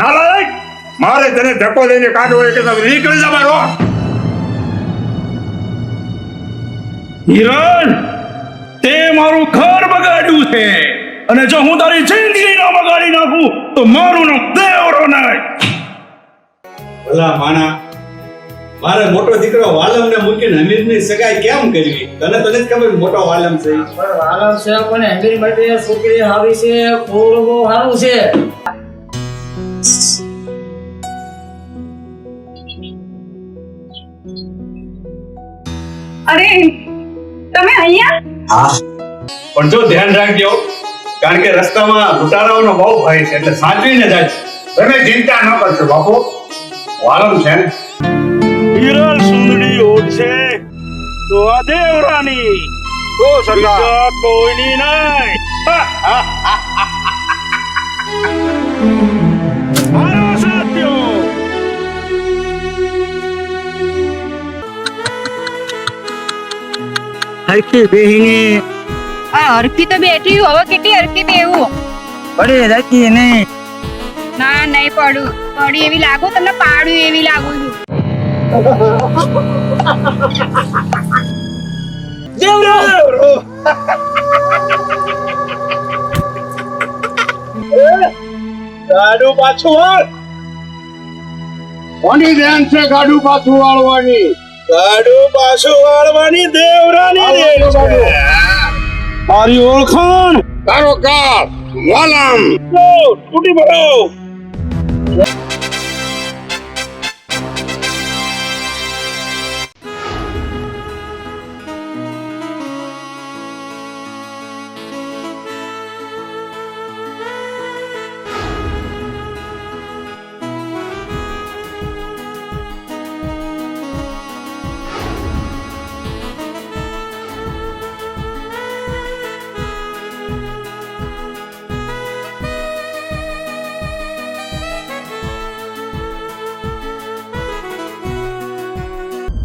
નાલાયક મારે તને ધક્કો દઈને કાઢવો કે તમે નીકળી જા મારો હિરણ તે મારું ઘર બગાડ્યું છે અને જો હું તારી જિંદગી ના બગાડી નાખું તો મારું નામ દેવરો નહીં. ભલા માણા મારે મોટો દીકરો વાલમ ને મૂકીને હમીરની સગાઈ કેમ કરવી? તને તો નથી ખબર મોટો વાલમ છે. પણ વાલમ છે પણ હમીર માટે છોકરી આવી છે, ફૂલ બહુ સારું છે. અરે તમે અહીંયા? હા પણ જો ધ્યાન રાખજો કારણ કે રસ્તામાં લૂંટારાઓનો બહુ ભય છે એટલે સાચવીને જાય. તમે ચિંતા ન કરશો બાપુ વાલમ છે ને હિરણ સુંદરી ઓળશે તો આ દેવરાની તો સગા બીજા કોઈની નહીં. મારા સાથીઓ હરખી બેહીને આ હરખી તો બેઠી હવે કેટલી હરખી બેવું પડે રાખી નહીં. ના નહીં પડું પડી એવી લાગુ તમને પાડું એવી લાગુ છું. ગાડું પાછું વાળ કોની ધ્યાન છે ગાડું પાછું વાળવાની ગાડું પાછું વાળવાની દેવરાની દેન છે. મારી ઓળખાણ તારો કાળ વાલમ તૂટી પડો.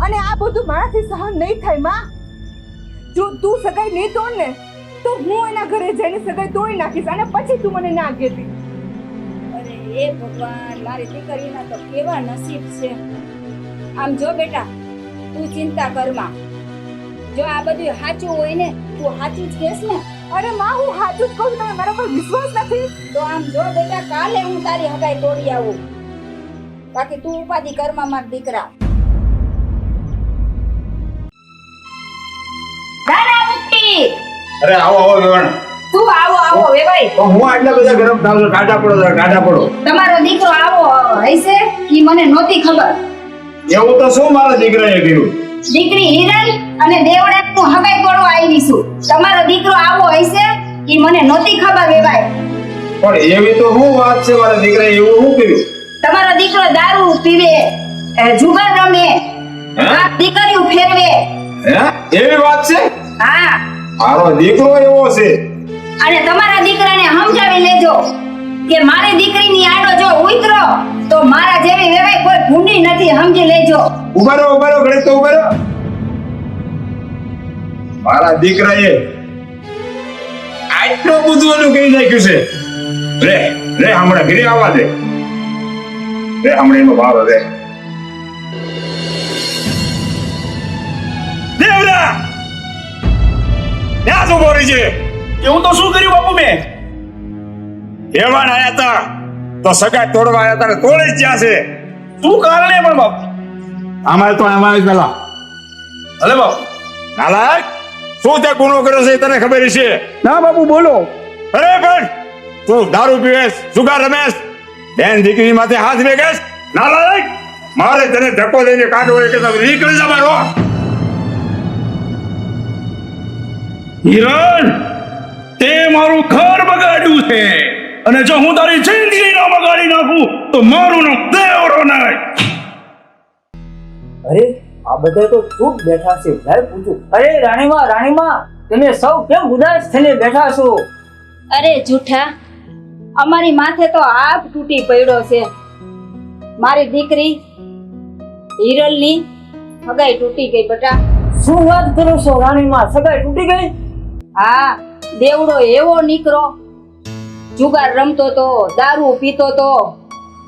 અને આ બધું મારાથી સહન નહીં થાય માં. જો તું સગાઈ નહીં તોડ ને તો હું એના ઘરે જઈને સગાઈ તોડી નાખીશ અને પછી તું મને ના કહેતી. અરે એ ભગવાન મારી દીકરીના તો કેવા નસીબ છે. આમ જો બેટા તું ચિંતા કરમાં. જો આ બધું સાચું હોય ને તું સાચું જ કહેશ ને. અરે માં હું સાચું જ કહું છું, તમે મારા પર વિશ્વાસ નથી? તો આમ જો બેટા કાલે હું તારી હગાઈ તોડી આવું. બાકી તું ઉપાધિ કરમાં માર દીકરા. દાદા મુક્તિ અરે આવો આવો વેવણ તું આવો આવો વેવાઈ. તો હું આટલા બધા ગરમ થાવ છું ગાડા પડો ગાડા પડો તમારો દીકરો આવો હશે ઈ મને નહોતી ખબર. એવું તો શું મારા દીકરાએ કર્યું દીકરી હિરલ અને દેવડા નું હગાઈ તોડવા આવી છું. તમારો દીકરો આવો હશે ઈ મને નહોતી ખબર વેવાઈ. પણ એવી તો શું વાત છે મારા દીકરાએ એવું શું કર્યું તમારો દીકરો દારૂ પીવે, જુગાર રમે, આ દીકરીઓ ફેરવે. હે એવી વાત છે હા મારો દીકરો એવો છે અને તમારા દીકરાને સમજાવી લેજો કે મારી દીકરીની આડો જો ઉતરો તો મારા જેવી વેવાય કોઈ ભૂંડી નથી, સમજી લેજો. ઉભા રહો ઘડીક તો ઉભા રહો મારા દીકરાએ આટલું બધું એનું કહી નાખ્યું છે રે હમણાં ઘરે આવવા દે રે હમણાં એનો ભાવ રે દેવરા ત્યાં શું બોલી છે એવું તો શું કર્યું બાપુ મેં? હેવાણ આયા હતા તો સગાઈ તોડવા આયા હતા ને તોડી જ જ્યાં છે શું કારણે પણ બાપુ? આમાં જ પેલા અરે બાપુ નાલાયક શું તે ગુનો કર્યો છે એ તને ખબર છે ના બાપુ બોલો. અરે પણ તું દારૂ પીવેશ જુગાર રમેશ બેન દીકરી માથે હાથ મેકેશ નાલાયક મારે તને ધક્કો દઈને કાઢવો કે તમે નીકળી જા મારો હિરણ તે મારું ઘર બગાડ્યું છે અને જો હું તારી જિંદગી ના બગાડી નાખું તો મારું નામ દેવરો નહીં. અરે આ બધા તો ચૂપ બેઠા છે. લાય પૂછું. અરે રાણીમાં તમે સૌ કેમ ઉદાસ થઈને બેઠા છો? અરે જૂઠા અમારી માથે તો આપ તૂટી પડ્યો છે. મારી દીકરી હિરલની હગાઈ તૂટી ગઈ બેટા. શું વાત કરો છો રાણીમાં? સગાઈ તૂટી ગઈ? હા દેવડો એવો નીકળો, જુગાર રમતો તો, દારૂ પીતો તો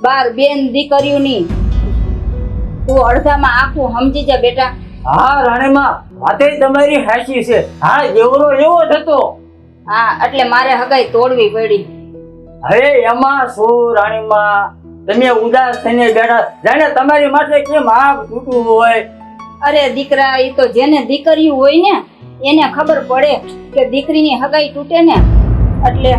બાર બેન દીકરીઓની. તું અડધામાં આખું સમજી જા બેટા. હા રાણીમાં વાતે તમારી હાચી છે. હા જેવરો એવો જ હતો. હા એટલે મારે હગાઈ તોડવી પડી. હવે એમાં શું રાણીમાં તમે ઉદાસ થઈને બેઠા જાણે તમારી માટે કેમ આગ તૂટવું હોય. અરે દીકરા, એ તો જેને દીકરીઓ હોય ને એને ખબર પડે કે દીકરીની હગાઈ તૂટે ને એટલે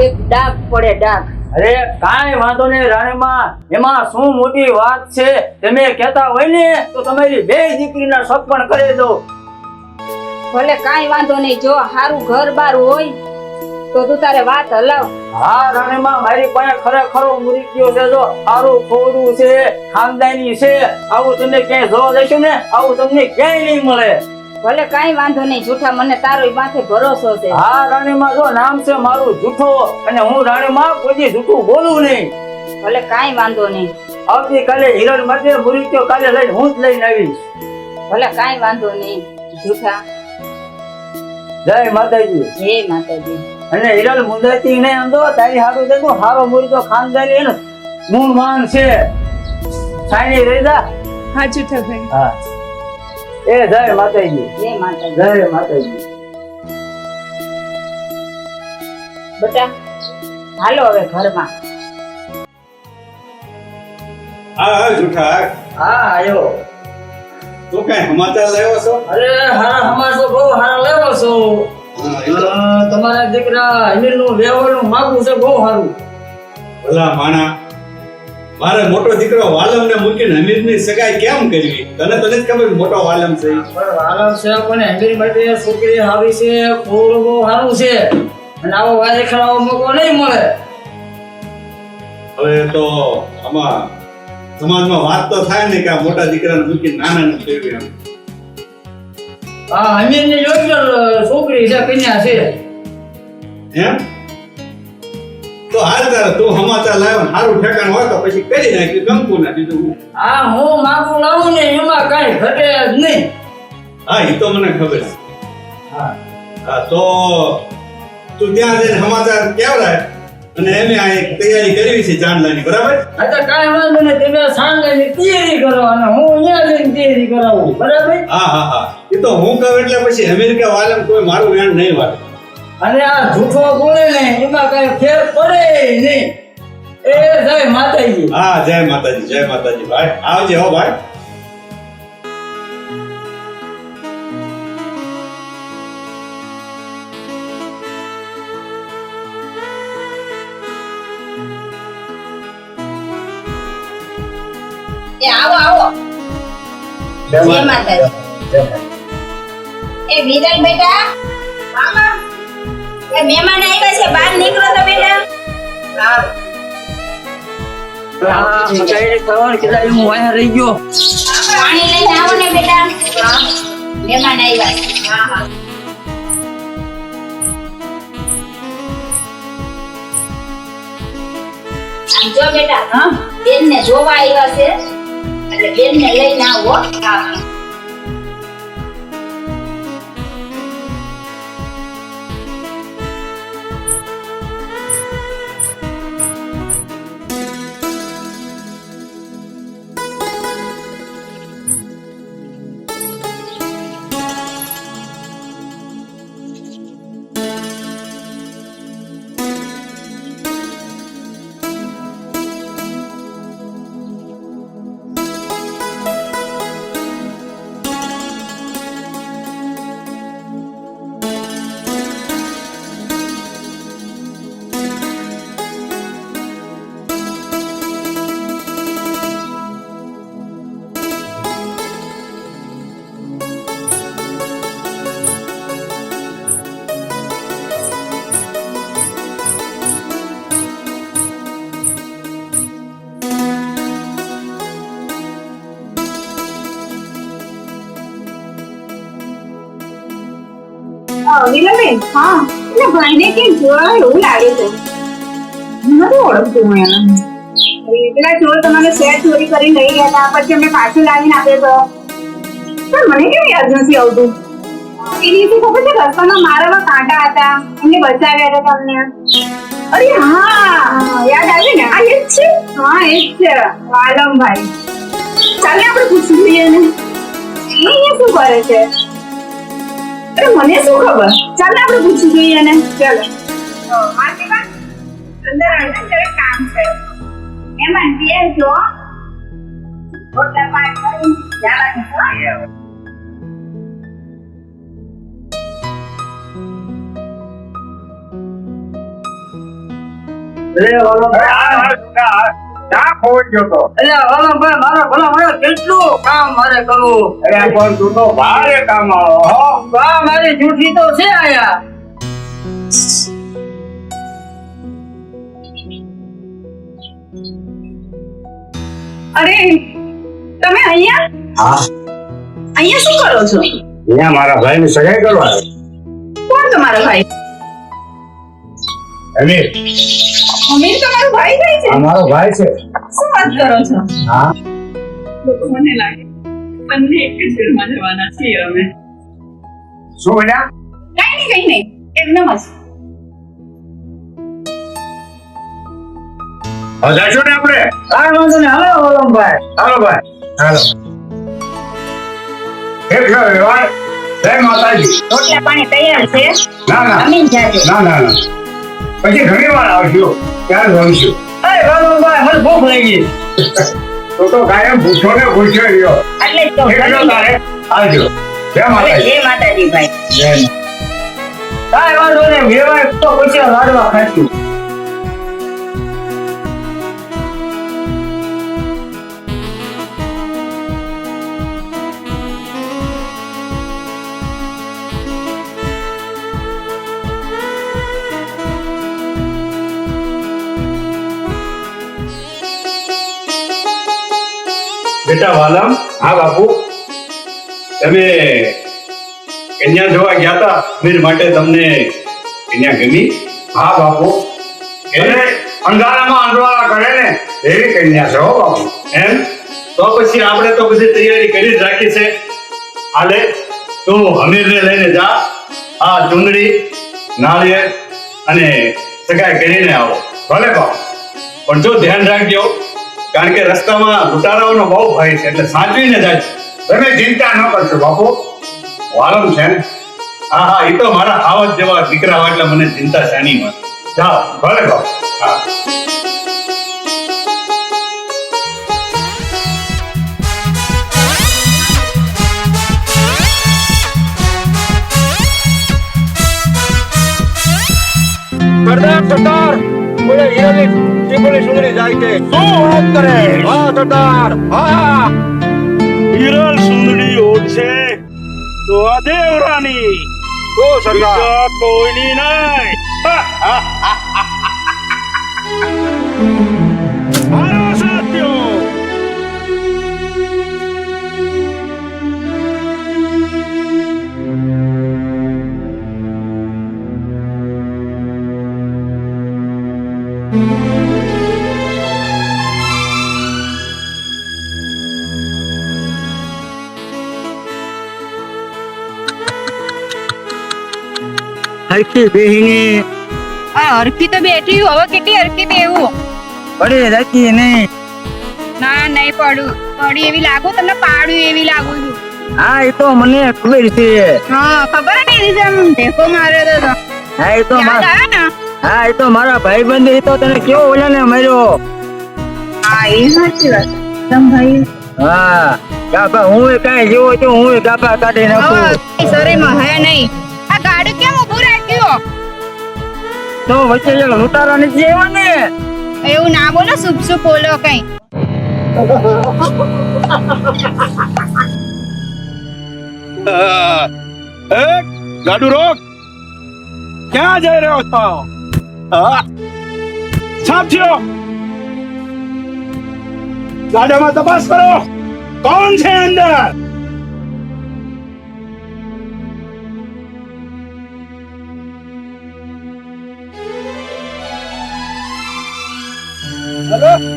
એક ડાઘ પડે, ડાઘ. અરે કાંઈ વાંધો નહીં રાણીમાં, એમાં શું મોટી વાત છે. તમે કહેતા હોય ને તો તમારી બે દીકરીના સપન કરી દો. ભલે કાંઈ વાંધો નહીં, જો હારું ઘર બાર હોય તો તું તારે વાત હલાવ. હા રાણીમાં, મારી પાસે ખરેખરો મુરીક્યો છે. જો સારું ખોડું છે, ખાનદાની છે. આવું તમે ક્યાંય જોવા જશો ને આવું તમને ક્યાંય નહીં મળે. ભલે કાંઈ વાંધો નહીં જૂઠા, મને તારો માથે ભરોસો છે. હા રાણીમાં, જો નામ છે મારું જૂઠો અને હું રાણીમાં કોઈ જૂઠું બોલું નહીં. ભલે કાંઈ વાંધો નહીં. આવતીકાલે હિરણ માટે મુરીક્યો કાલે લઈને હું જ લઈને આવીશ. ભલે કાંઈ વાંધો નહીં જૂઠા. જય માતાજી. જય માતાજી. અને હિરલ મુંદાતી નહીં આમ તો તારી હારું દેતો હારો મુરીક્યો ખાનદાની એનું મૂળ માન છે. સાઈની રહી જા. હા જૂઠાભાઈ. હા એ જય માતાજી. જય માતાજી. જય માતાજી. બેટા હાલો હવે ઘરમાં. હા હા જૂઠા, હા આયો. તું કઈ સમાચાર લાવ્યો છો? અરે હારા હમાર તો બહુ હારા લેવો છો. તમારા દીકરા અમીરનું વ્યવહારનું માગું છે બહુ સારું. ભલા માણા, મારે મોટો દીકરો વાલમને મૂકીને હમીરની સગાઈ કેમ કરવી? તને જ ખબર મોટો વાલમ છે. પણ વાલમ છે પણ અમીર માટે છોકરી આવી છે, ફૂલ બહુ સારું છે અને આવો વારે ખરાવો મોકો નહીં મળે. હવે તો આમાં સમાજમાં વાત તો થાય ને કે આ મોટા દીકરાને મૂકીને નાનાને ફેરવી એમ. હા અમીરની યોગ્ય છોકરી છે, કન્યા છે. એમ તો હાલ તારે તું સમાચાર લાવ્યો ને સારું ઠેકાણ હોય તો પછી કરી નાખ્યું કંકુ ના દીધું હું. આ હું માગું લાવું ને એમાં કઈ ઘટે જ નહીં. હા એ તો મને ખબર છે. હા હા તો તું ત્યાં જઈને સમાચાર કેવડાય અને એમે આ એક તૈયારી કરવી છે જાનલાની, બરાબર? એટલે કાંઈ વાંધો નહીં, તમે સાંજની તૈયારી કરો અને હું અહીંયા જઈને તૈયારી કરાવું, બરાબર? હા હા હા એ તો હું કહું એટલે પછી અમેરિકા વાળાને કોઈ મારું વેણ નહીં વાળે. અને આ જૂઠો બોલે ને એમાં કઈ ફેર પડે નહીં. એ જય માતાજી. હા જય માતાજી, જય માતાજી. ભાઈ આવજે હો ભાઈ. એ આવો આવો. જય માતાજી. એ વિરલ બેટા, મામા એ મહેમાન આવ્યા છે, બહાર નીકળો તો બેટા. તૈયારી કરવાની કીધા હું અહીંયા રહી ગયો. પાણી લઈને આવો ને બેટા, મહેમાન આવ્યા છે. હા હા. આમ જો બેટા, હા બેન ને જોવા આવ્યા છે એટલે બેન ને લઈને આવો. હા હા. વિલંબેન, હા એટલે ભાઈને કેમ જોવા એવું લાગે છે. નથી ઓળખતું હું એને. પેલા ચોર તમારે શેર ચોરી કરી લઈ ગયા હતા, પછી અમને પાછું લાવીને આપ્યો તો પણ મને કેમ યાદ નથી આવતું. એ દિવસે ખબર છે રસ્તામાં મારામાં કાંટા હતા, એમને બચાવ્યા હતા તમને. અરે હા યાદ આવ્યું ને આ એ જ છે હા એ જ છે વાલમભાઈ ચાલે આપણે પૂછી લઈએ ને એ અહીંયા શું કરે છે અરે મને શું ખબર ચાલે આપણે પૂછી જોઈએ ને ચાલો માસીબા અંદર અંદર જરા કામ છે એમાં બેસજો ઓટલા પાણી જવાનું છે ના ખોટ ગયો તો એટલે વાલમભાઈ મારા ભલા મને કેટલું કામ મારે કરવું અરે પણ તું તો ભારે કામ આવો હો બા મારી જૂઠી તો છે આયા અરે તમે અહીંયા હા અહીંયા શું કરો છો અહીંયા મારા ભાઈ ની સગાઈ કરવા આવ્યો. કોણ તમારો ભાઈ અમીર અમીર તમારો ભાઈ થાય છે આ મારો ભાઈ છે શું વાત કરો છો હા તો મને લાગે બંને એક જ ઘરમાં જવાના છીએ અમે શું બોલ્યા કઈ નહીં એમનેમ જ હવે જઈશું ને આપણે કાંઈ વાંધો નહીં હાલો વાલમભાઈ હાલો ભાઈ હાલો એક વ્યવહાર જય માતાજી રોટલા પાણી તૈયાર છે ના ના જમીન જાજો ના ના ના પછી ઘણી વાર આવજો ત્યારે જમશું એ વાલમભાઈ મને ભૂખ લાગી તો કાયમ પૂછો ને પૂછો રહ્યો એટલે જ તો એકલો તારે આવજો જય માતાજી જય માતાજી ભાઈ જય કાંઈ વાંધો નહીં વ્યવહાર તો પછી લાડવા ખાઈશું બેટા વાલમ હા બાપુ તમે કન્યા જોવા ગયા હતા મીર માટે તમને કન્યા ગમી હા બાપુ એને અંધારામાં અંધવાળા કરે ને એવી કન્યા છે હો બાપુ એમ તો પછી આપણે તો બધી તૈયારી કરી જ રાખી છે હાલે તું હમીરને લઈને જા આ ચુંદડી નાળિયેર અને સગાઈ કરીને આવો ભલે બાપુ પણ જો ધ્યાન રાખજો કારણ કે રસ્તામાં લૂંટારાઓનો બહુ ભય છે એટલે સાચવીને જાય તમે ચિંતા ન કરશો બાપુ વાલમ છે ને હા હા એ તો મારા આવત જેવા દીકરા હોય એટલે મને ચિંતા શાની હોય જાઓ ભલે બાપુ હા સરદાર સરદાર બોલે હીરાની ટીપોલી સુંદરી જાય છે શું વાત કરે હા સરદાર હા હિરલ સુંદડી ઓળશે તો આ દેવરાની ઓ સરદાર બીજા કોઈની નહીં મારા સાથીઓ હરખી બેહીને આ હરખી તો બેઠી હવે કેટલી હરખી બેહું પડી રાખી નહીં ના નહીં પડી એવી લાગુ તમને પાડું એવી લાગુ છું હા એ તો મને ખબર છે હા ખબર ને એ રીતે આમ ઢેકો માર્યો તો હા એ તો યાદ આવ્યો ને હા એ તો મારા ભાઈબંધ એ તો તને કેવો ઓલા ને માર્યો હા એ સાચી વાત તમ ભાઈ હા કાપા હું કાંઈ જેવો છું હું કાપા કાઢી નાખું હવે શરીરમાં હે નહીં આ ગાડું કેમ ઊભું રાખ્યું તો વચ્ચે એક લૂંટારા નથી આવ્યો ને એવું ના બોલો શુભ શુભ બોલો કઈ ગાડું રોક ક્યાં જઈ રહ્યો છો હા સાથીઓ ગાડામાં તપાસ કરો કોણ છે અંદર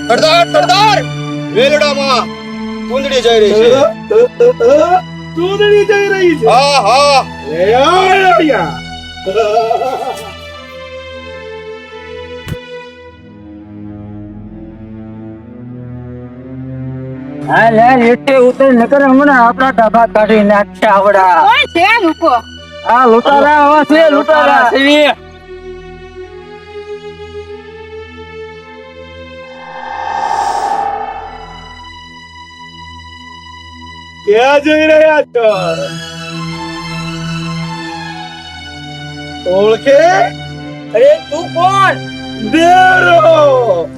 સરદાર સરદાર વેલડામાં કુંદડી જઈ રહી છે ચૂંદડી જઈ રહી છે હા હા લે આવ અહીંયા. હા લે એટલે ઉતર નકર હમણાં આપણા ડાબા કાઢી નાખશે આવડા કોણ છે આ લોકો આ લૂંટારા આવા છે લૂંટારા ક્યાં જઈ રહ્યા છો ઓળખે અરે તું કોણ દેવરો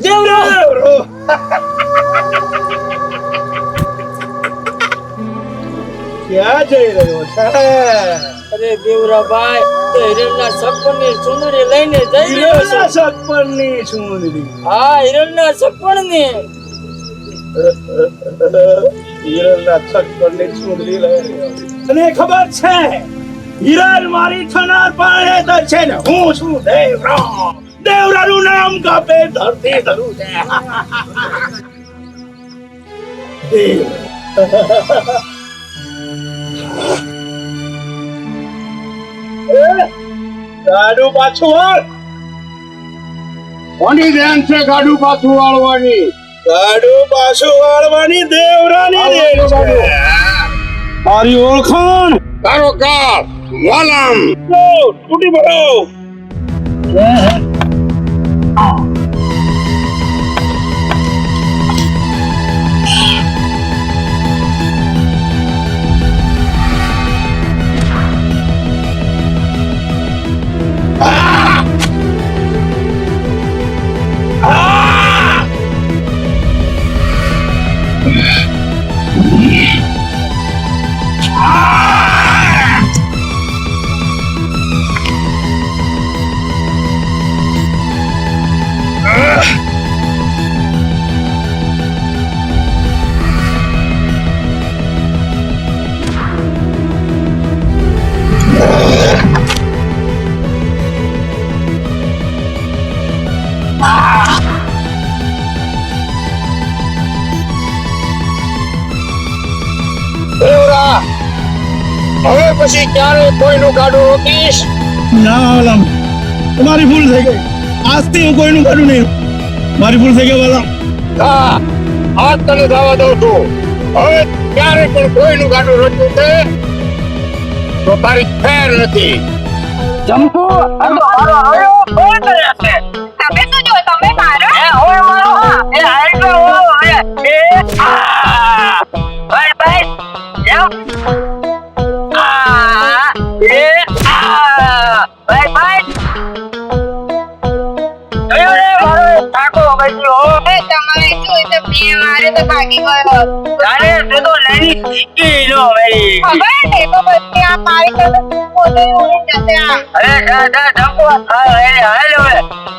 દેવરો ક્યાં જઈ રહ્યો છે અરે દેવરાભાઈ તો હિરણના સપનની ચૂંદડી લઈને જઈ રહ્યો છે સપનની સુંદરી હા હિરણના સપનની હિરણના સપનની સુંદરી લઈ રહ્યો તને ખબર છે હિરણ મારી થનાર પાડે તો છે ને હું છું દેવરો દેવરાનું નામ કાપે ધરતી ધરું છે દેવ ગાડું પાછું વાળ કોની ધ્યાન છે ગાડું પાછું વાળવાની ગાડું પાછું વાળવાની દેવરાની દેન છે મારી ઓળખાણ તારો કાળ વાલમ તૂટી પડો હવે પછી ક્યારે કોઈનું ગાડું રોકીશ ના વાલમ તમારી ભૂલ થઈ ગઈ આજથી હું કોઈનું ગાડું નહીં મારી ભૂલ થઈ ગઈ વાલમ હા આજ તને જવા દઉં છું હવે ક્યારે પણ કોઈનું ગાડું રોક્યું છે તો તારી ખેર નથી ચંપુ આ તો મારો આવ્યો કોણ કર્યા છે તમે શું જો તમે મારો એ હોય મારો હા એ આઈટો હોય એ આ ભાઈ ભાઈ જાવ આ એ આ ભાઈ ભાઈ અરે મારો ઠાકો બચ્યો એ તમારે શું તો બે મારે તો ભાગી ગયો અરે તું તો લેની શીખી લો મેરી ખબર ને તો પછી આ મારી પાસે પોતે ઉડી જશે આમ અરે જા જા જંપો હાલ હવે